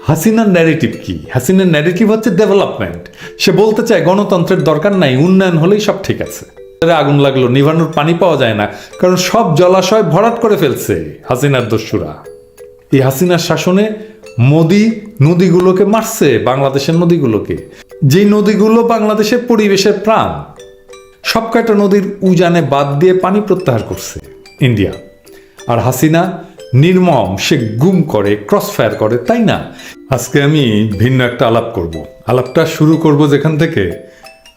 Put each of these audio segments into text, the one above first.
হাসিনার ন্যারেটিভ কি? হাসিনার ন্যারেটিভ হচ্ছে ডেভেলপমেন্ট। সে বলতে চায় গণতন্ত্রের দরকার নাই, উন্নয়ন হলেই সব ঠিক আছে। আগুন লাগলো, নিভানোর পানি পাওয়া যায় না, কারণ সব জলাশয় ভরাট করে ফেলছে হাসিনার দস্যুরা। এই হাসিনার শাসনে মোদি নদীগুলোকে মারছে, বাংলাদেশের নদীগুলোকে, যেই নদীগুলো বাংলাদেশের পরিবেশের প্রাণ। সব কয়টা নদীর উজানে বাদ দিয়ে পানি প্রত্যাহার করছে ইন্ডিয়া। আর হাসিনা নির্মম, সে গুম করে, ক্রস ফায়ার করে, তাই না? আজকে আমি ভিন্ন একটা আলাপ করব। আলাপটা শুরু করব যেখান থেকে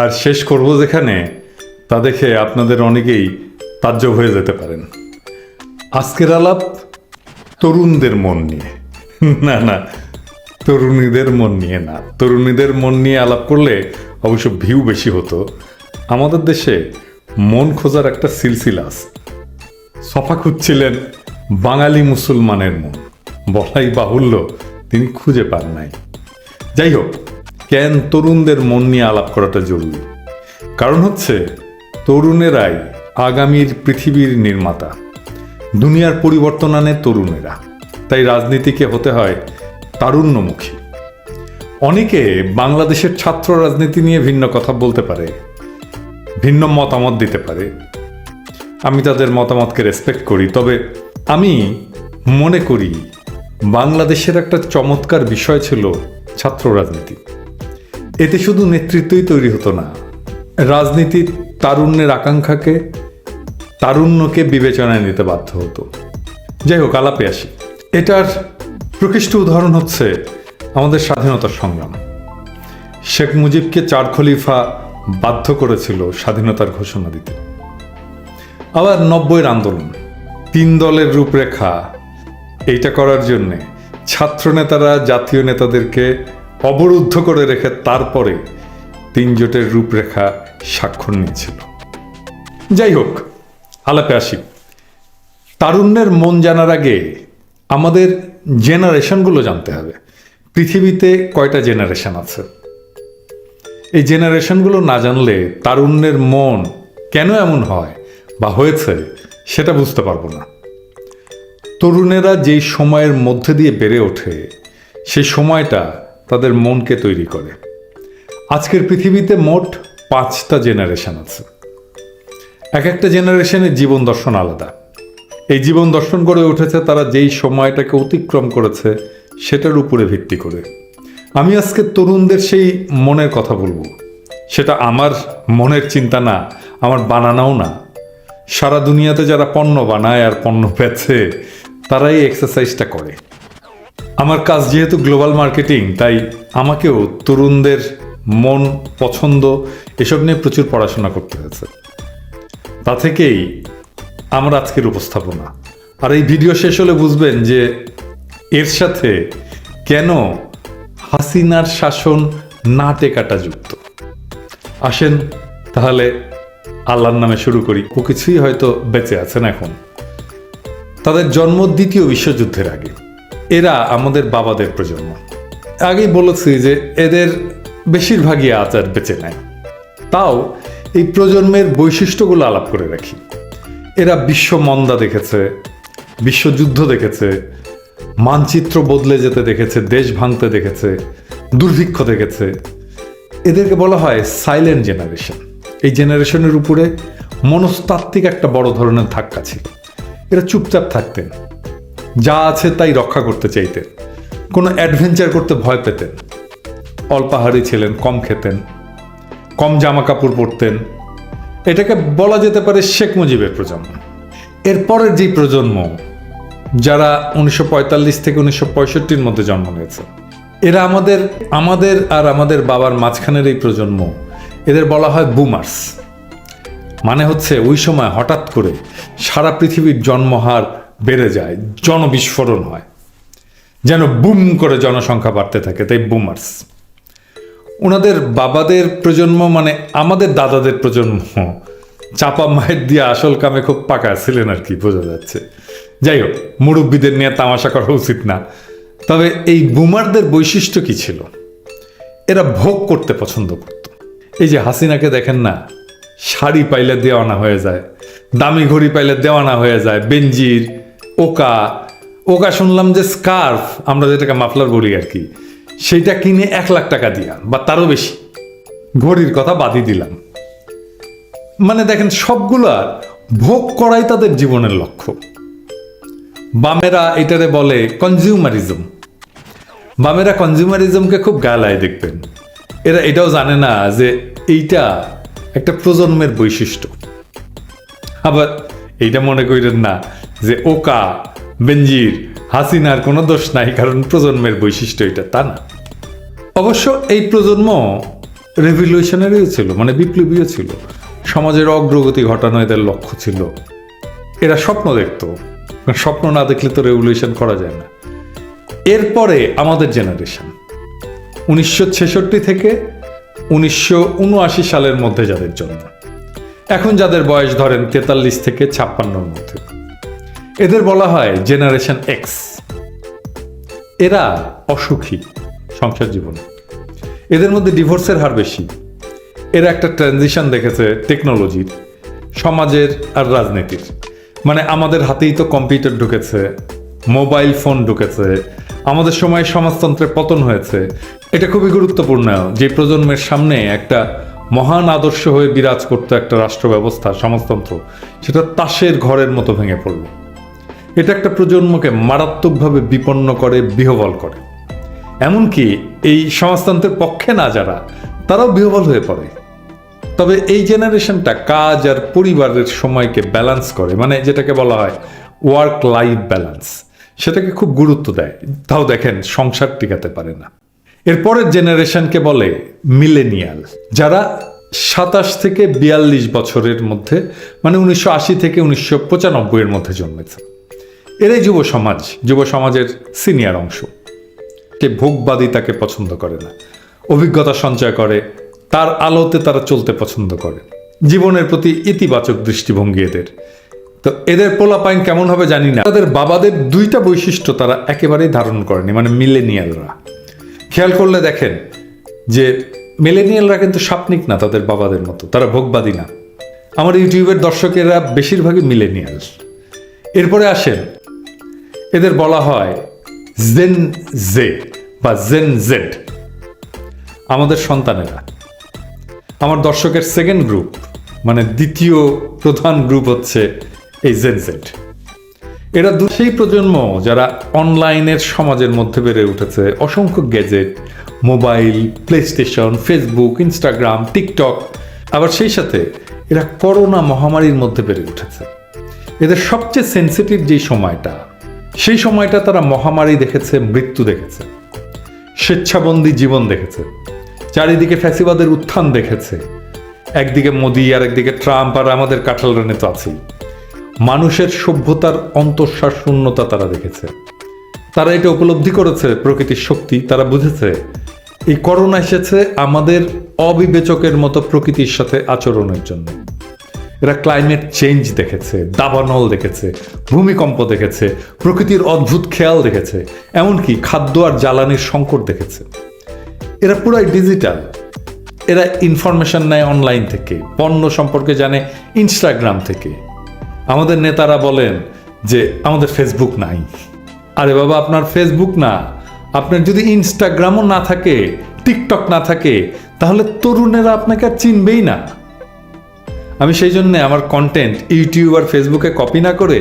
আর শেষ করব যেখানে, তা দেখে আপনাদের অনেকেই তাজ্জব হয়ে যেতে পারেন। আজকের আলাপ তরুণদের মন নিয়ে, না তরুণীদের মন নিয়ে না। তরুণীদের মন নিয়ে আলাপ করলে অবশ্য ভিউ বেশি হতো। আমাদের দেশে মন খোঁজার একটা সিলসিলা আছে। সফা খুঁজছিলেন বাঙালি মুসলমানের মন, বলাই বাহুল্য তিনি খুঁজে পান নাই। যাই হোক, কেন তরুণদের মন নিয়ে আলাপ করাটা জরুরি? কারণ হচ্ছে তরুণেরাই আগামীর পৃথিবীর নির্মাতা। দুনিয়ার পরিবর্তন আনে তরুণেরা। তাই রাজনীতিকে হতে হয় তারুণ্যমুখী। অনেকে বাংলাদেশের ছাত্র রাজনীতি নিয়ে ভিন্ন কথা বলতে পারে, ভিন্ন মতামত দিতে পারে। আমি তাদের মতামতকে রেসপেক্ট করি, তবে আমি মনে করি বাংলাদেশের একটা চমৎকার বিষয় ছিল ছাত্র রাজনীতি। এতে শুধু নেতৃত্বই তৈরি হতো না, রাজনীতি তারুণ্যের আকাঙ্ক্ষাকে, তারুণ্যকে বিবেচনায় নিতে বাধ্য হতো। যাই হোক, আলাপে আসি। এটার প্রকৃষ্ট উদাহরণ হচ্ছে আমাদের স্বাধীনতার সংগ্রাম। শেখ মুজিবকে 4 খলিফা বাধ্য করেছিল স্বাধীনতার ঘোষণা দিতে। আবার 90-এর আন্দোলন, 3 দলের রূপরেখা, এইটা করার জন্যে ছাত্র নেতারা জাতীয় নেতাদেরকে অবরুদ্ধ করে রেখে তারপরে 3 জোটের রূপরেখা স্বাক্ষর নিয়েছিল। যাই হোক, আলাপে আসি। তারুণ্যের মন জানার আগে আমাদের জেনারেশনগুলো জানতে হবে। পৃথিবীতে কয়টা জেনারেশন আছে? এই জেনারেশনগুলো না জানলে তারুণ্যের মন কেন এমন হয় বা হয়েছে সেটা বুঝতে পারবো না। তরুণেরা যেই সময়ের মধ্যে দিয়ে বেড়ে ওঠে, সেই সময়টা তাদের মনকে তৈরি করে। আজকের পৃথিবীতে মোট 5টা জেনারেশন আছে। এক একটা জেনারেশনের জীবন দর্শন আলাদা। এই জীবন দর্শন গড়ে উঠেছে তারা যেই সময়টাকে অতিক্রম করেছে সেটার উপরে ভিত্তি করে। আমি আজকে তরুণদের সেই মনের কথা বলবো। সেটা আমার মনের চিন্তা না, আমার বানানোও না। সারা দুনিয়াতে যারা পণ্য বানায় আর পণ্য বেচে, তারাই এই এক্সারসাইজটা করে। আমার কাজ যেহেতু গ্লোবাল মার্কেটিং, তাই আমাকেও তরুণদের মন, পছন্দ এসব নিয়ে প্রচুর পড়াশোনা করতে হয়েছে। তা থেকেই আমার আজকের উপস্থাপনা। আর এই ভিডিও শেষ হলে বুঝবেন যে এর সাথে কেন হাসিনার শাসন না টেকাটা যুক্ত। আসেন তাহলে আল্লাহর নামে শুরু করি। ও কিছুই হয়তো বেঁচে আছেন এখন। তাদের জন্ম 2য় বিশ্বযুদ্ধের আগে। এরা আমাদের বাবাদের প্রজন্ম। আগেই বলেছি যে এদের বেশিরভাগই আজ আর বেঁচে নাই। তাও এই প্রজন্মের বৈশিষ্ট্যগুলো আলাপ করে রাখি। এরা বিশ্ব মন্দা দেখেছে, বিশ্বযুদ্ধ দেখেছে, মানচিত্র বদলে যেতে দেখেছে, দেশ ভাঙতে দেখেছে, দুর্ভিক্ষ দেখেছে। এদেরকে বলা হয় সাইলেন্ট জেনারেশন। এই জেনারেশনের উপরে মনস্তাত্ত্বিক একটা বড় ধরনের ধাক্কা ছিল। এরা চুপচাপ থাকতেন, যা আছে তাই রক্ষা করতে চাইতেন, কোনো অ্যাডভেঞ্চার করতে ভয় পেতেন, অল্পাহারী ছিলেন, কম খেতেন, কম জামা কাপড় পরতেন। এটাকে বলা যেতে পারে শেখ মুজিবের প্রজন্ম। এরপরের যে প্রজন্ম, যারা 1945 থেকে 1965-র মধ্যে জন্ম নিয়েছে, এরা আমাদের আর আমাদের বাবার মাঝখানের এই প্রজন্ম। এদের বলা হয় বুমার্স। মানে হচ্ছে ওই সময় হঠাৎ করে সারা পৃথিবীর জন্মহার বেড়ে যায়, জনবিস্ফোরণ হয়, যেন বুম করে জনসংখ্যা বাড়তে থাকে, তাই বুমার্স। ওনাদের বাবাদের প্রজন্ম মানে আমাদের দাদাদের প্রজন্ম চাপা মায়ের দিয়ে আসল কামে খুব পাকা ছিলেন আর কি, বোঝা যাচ্ছে। যাই হোক, মুরব্বীদের নিয়ে তামাশা করা উচিত না। তবে এই বুমারদের বৈশিষ্ট্য কি ছিল? এরা ভোগ করতে পছন্দ করত। এই যে হাসিনাকে দেখেন না, শাড়ি পাইলে দেওয়ানা হয়ে যায়, দামি ঘড়ি পাইলে দেওয়ানা হয়ে যায়, বেনজির, ওকা, ওকা শুনলাম যে স্কার্ফ, আমরা যেটাকে মাফলার বলি আর কি, সেইটা কিনে 1 লাখ টাকা দিয়া বা তারও বেশি। ঘড়ির কথা বাদই দিলাম। মানে দেখেন, সবগুলার ভোগ করাই তাদের জীবনের লক্ষ্য। বামেরা এটারে বলে কনজিউমারিজম। বামেরা কনজিউমারিজমকে খুব গালায় দেখবেন। এরা এটাও জানে না যে এইটা একটা প্রজন্মের বৈশিষ্ট্য। আবার এইটা মনে করেন না যে ওকা, বেনজির, হাসিনার কোনো দোষ নাই কারণ প্রজন্মের বৈশিষ্ট্য এটা, তা না। অবশ্য এই প্রজন্ম রেভলিউশনারিও ছিল, মানে বিপ্লবীও ছিল। সমাজের অগ্রগতি ঘটানো এদের লক্ষ্য ছিল। এরা স্বপ্ন দেখত, স্বপ্ন না দেখলে তো রেভলিউশন করা যায় না। এরপরে আমাদের জেনারেশন 1966 থেকে 1979 সালের মধ্যে যাদের জন্য, এখন যাদের বয়স ধরেন 43 থেকে 56-র মধ্যে, এদের বলা হয় জেনারেশন এক্স। এরা অসুখী সংসার জীবনে, এদের মধ্যে ডিভোর্সের হার বেশি। এরা একটা ট্রানজিশন দেখেছে টেকনোলজির, সমাজের আর রাজনীতির। মানে আমাদের হাতেই তো কম্পিউটার ঢুকেছে, মোবাইল ফোন ঢুকেছে, আমাদের সময় সমাজতন্ত্রের পতন হয়েছে। এটা খুবই গুরুত্বপূর্ণ যে প্রজন্মের সামনে একটা মহান আদর্শ হয়ে বিরাজ করতো একটা রাষ্ট্র ব্যবস্থা, সমাজতন্ত্র, সেটা তাসের ঘরের মতো ভেঙে পড়ল। এটা একটা প্রজন্মকে মারাত্মকভাবে বিপন্ন করে, বিহ্বল করে। এমনকি এই সমাজতন্ত্রের পক্ষে না যারা, তারাও বিহ্বল হয়ে পড়ে। তবে এই জেনারেশনটা কাজ আর পরিবারের সময়কে ব্যালেন্স করে, মানে যেটাকে বলা হয় ওয়ার্ক লাইফ ব্যালেন্স, সেটাকে খুব গুরুত্ব দেয়। তাও দেখেন সংসার টিকাতে পারে না। এরপরের জেনারেশনকে বলে মিলেনিয়াল, যারা 27 থেকে 42 বছরের মধ্যে, মানে 1980 থেকে 1995 এর মধ্যে জন্মেছে। এরাই যুব সমাজ, যুব সমাজের সিনিয়র অংশ। সে ভোগবাদিতাকে পছন্দ করে না, অভিজ্ঞতা সঞ্চয় করে, তার আলোতে তারা চলতে পছন্দ করে। জীবনের প্রতি ইতিবাচক দৃষ্টিভঙ্গি এদের। তো এদের পোলাপাইন কেমন হবে জানি না, তাদের বাবাদের 2টা বৈশিষ্ট্য তারা একেবারেই ধারণ করেনি, মানে মিলেনিয়ালরা। খেয়াল করলে দেখেন যে মিলেনিয়ালরা কিন্তু স্বপ্নিক না তাদের বাবাদের মতো, তারা ভোগবাদী না। আমার ইউটিউবের দর্শকেরা বেশিরভাগই মিলেনিয়াল। এরপরে আসেন, এদের বলা হয় জেন জে বা জেন জেড, আমাদের সন্তানেরা। আমার দর্শকের সেকেন্ড গ্রুপ, মানে দ্বিতীয় প্রধান গ্রুপ হচ্ছে এই জেন জেড। এরা সেই প্রজন্ম যারা অনলাইনের সমাজের মধ্যে বেড়ে উঠেছে। অসংখ্য gadget, mobile, PlayStation, Facebook, Instagram, TikTok. আবার সেই সাথে এরা করোনা মহামারীর মধ্যে বেড়ে উঠেছে। এদের সবচেয়ে সেন্সিটিভ যে সময়টা, সেই সময়টা তারা মহামারী দেখেছে, মৃত্যু দেখেছে, স্বেচ্ছাবন্দী জীবন দেখেছে, চারিদিকে ফ্যাসিবাদের উত্থান দেখেছে। একদিকে মোদি আর একদিকে ট্রাম্প, আর আমাদের কাঁঠাল রানে তো আছেই। মানুষের সভ্যতার অন্তঃসার শূন্যতা তারা দেখেছে। তারা এটা উপলব্ধি করেছে প্রকৃতির শক্তি। তারা বুঝেছে এই করোনা এসেছে আমাদের অবিবেচকের মতো প্রকৃতির সাথে আচরণের জন্য। এরা ক্লাইমেট চেঞ্জ দেখেছে, দাবানল দেখেছে, ভূমিকম্প দেখেছে, প্রকৃতির অদ্ভুত খেয়াল দেখেছে, এমনকি খাদ্য আর জ্বালানির সংকট দেখেছে। এরা পুরাই ডিজিটাল। এরা ইনফরমেশন নেয় অনলাইন থেকে, পণ্য সম্পর্কে জানে ইনস্টাগ্রাম থেকে। আমাদের নেতারা বলেন যে আমাদের ফেসবুক নাই। আরে বাবা, আপনার ফেসবুক না, আপনার যদি ইনস্টাগ্রামও না থাকে, টিকটক না থাকে, তাহলে তরুণেরা আপনাকে আর চিনবেই না। আমি সেই জন্য আমার কন্টেন্ট ইউটিউব আর ফেসবুকে কপি না করে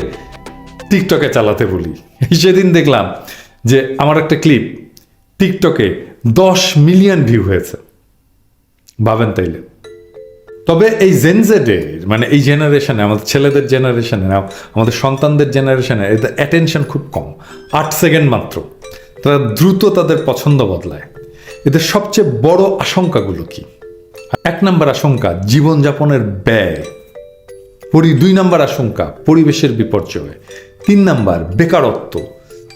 টিকটকে চালাতে বলি। সেদিন দেখলাম যে আমার একটা ক্লিপ টিকটকে 10 মিলিয়ন ভিউ হয়েছে, ভাবেন তাইলে। তবে এই জেনজেডের, মানে এই জেনারেশনে, আমাদের ছেলেদের জেনারেশনে, আমাদের সন্তানদের জেনারেশনে এদের অ্যাটেনশন খুব কম, 8 সেকেন্ড মাত্র। তারা দ্রুত তাদের পছন্দ বদলায়। এদের সবচেয়ে বড় আশঙ্কাগুলো কি? 1 নম্বর আশঙ্কা জীবনযাপনের ব্যয়, 2 নম্বর আশঙ্কা পরিবেশের বিপর্যয়, 3 নম্বর বেকারত্ব,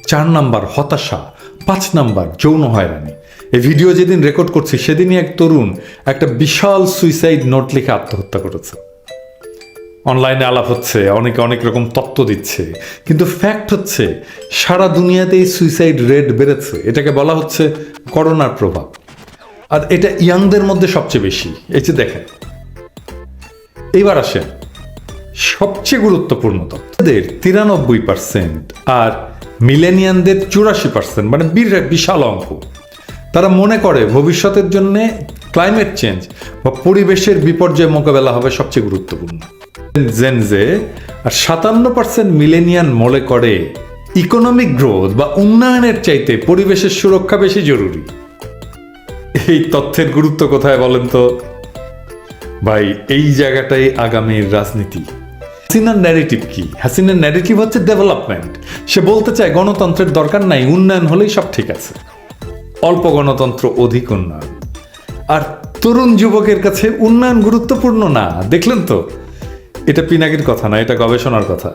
4 নম্বর হতাশা, 5 নম্বর যৌন হয়রানি। এই ভিডিও যেদিন রেকর্ড করছি সেদিনই এক তরুণ একটা বিশাল সুইসাইড নোট লিখে আত্মহত্যা করেছে। অনলাইনে আলাপ হচ্ছে, অনেকে অনেক রকম তত্ত্ব দিচ্ছে, কিন্তু ফ্যাক্ট হচ্ছে সারা দুনিয়াতেই সুইসাইড রেট বেড়েছে। এটাকে বলা হচ্ছে করোনার প্রভাব। আর এটা ইয়াংদের মধ্যে সবচেয়ে বেশি। এই যে দেখেন, এইবার আসেন সবচেয়ে গুরুত্বপূর্ণ তথ্যদের 93% আর মিলেনিয়ানদের 84%, মানে বিশাল অঙ্ক, তারা মনে করে ভবিষ্যতের জন্য ক্লাইমেট চেঞ্জ বা পরিবেশের বিপর্যয় মোকাবেলা হবে সবচেয়ে গুরুত্বপূর্ণ। জেনজে আর 57% মিলেনিয়ান মনে করে ইকোনমিক গ্রোথ বা উন্নয়নের চাইতে পরিবেশের সুরক্ষা বেশি জরুরি। এই তথ্যের গুরুত্ব কোথায় বলেন তো ভাই? এই জায়গাটাই আগামীর রাজনীতি। হাসিনার ন্যারেটিভ কি? হাসিনার ন্যারেটিভ হচ্ছে ডেভেলপমেন্ট। সে বলতে চায় গণতন্ত্রের দরকার নাই, উন্নয়ন হলেই সব ঠিক আছে। অল্প গণতন্ত্র, অধিক উন্নয়ন। আর তরুণ যুবকের কাছে উন্নয়ন গুরুত্বপূর্ণ না। দেখলেন তো, এটা পিনাকির কথা না, এটা গবেষণার কথা।